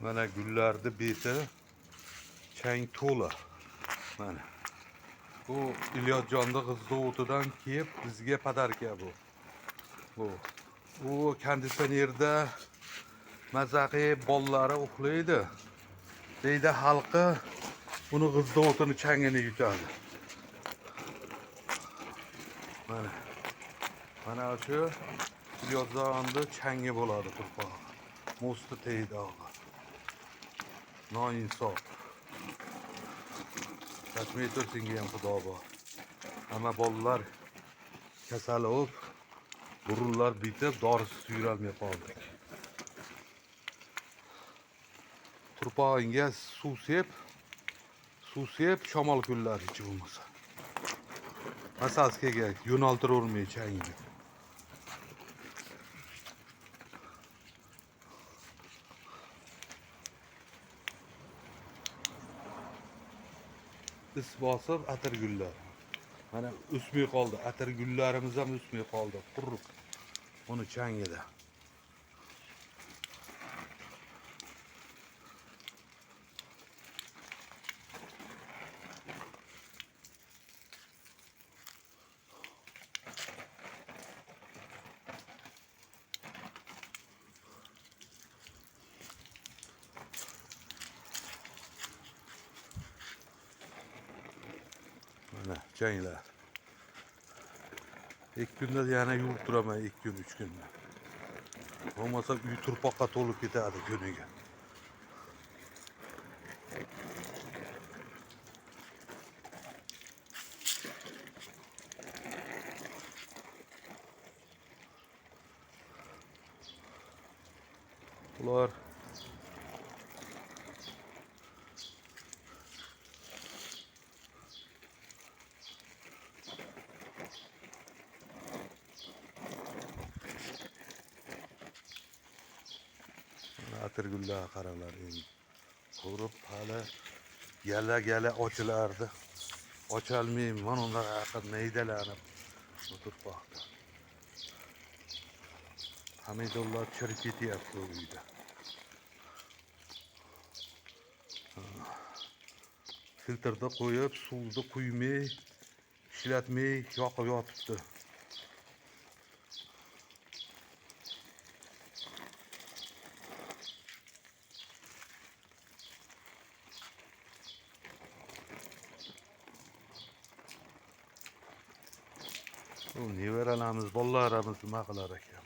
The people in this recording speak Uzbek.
Mana gullarni beti chang to'la. Mana bu Ilyosjonni qizdovutidan kelib bizga podarka bu. U konditsionerda mazaqi bollari uxlaydi. Deydi xalqi uni qizdovutini changini yutadi. Mana shu Ilyosjonni changi bo'ladi turpoq. Mo'sti tegdi og'a. Noinsof. Tashmay tursinga ham xudo bor. Hamma bolalar kasal bo'lib, burunlar bitib, dorisiz yurolmay qoldik. Turpog'ingga suv sep, shamol kunlari ichi bo'lmasa. Masalskiga yo'naltiravermay changni. Is bosib atirgullar. Mana o'smay qoldi. Atirgullarimiz ham o'smay qoldi. Qurib. Uni changida. Mana changlar. 2 kunda yana yuvib turaman, 2 kun, 3 kunda. Bo'lmasa uy turpoqqa to'lib ketadi kuniga. Ular atirgullar qaralar endi. Qurib hali gala ochilardi. Ochalmayman, mana ular haqida maydalanib turpoqda. Pomidorlar chirib ketyapti uyda. Filtrda qo'yib, suvni quymay, ishlatmay yoqib yotibdi. Bu nevaralarimiz, bolalarimiz nima qilar ekan?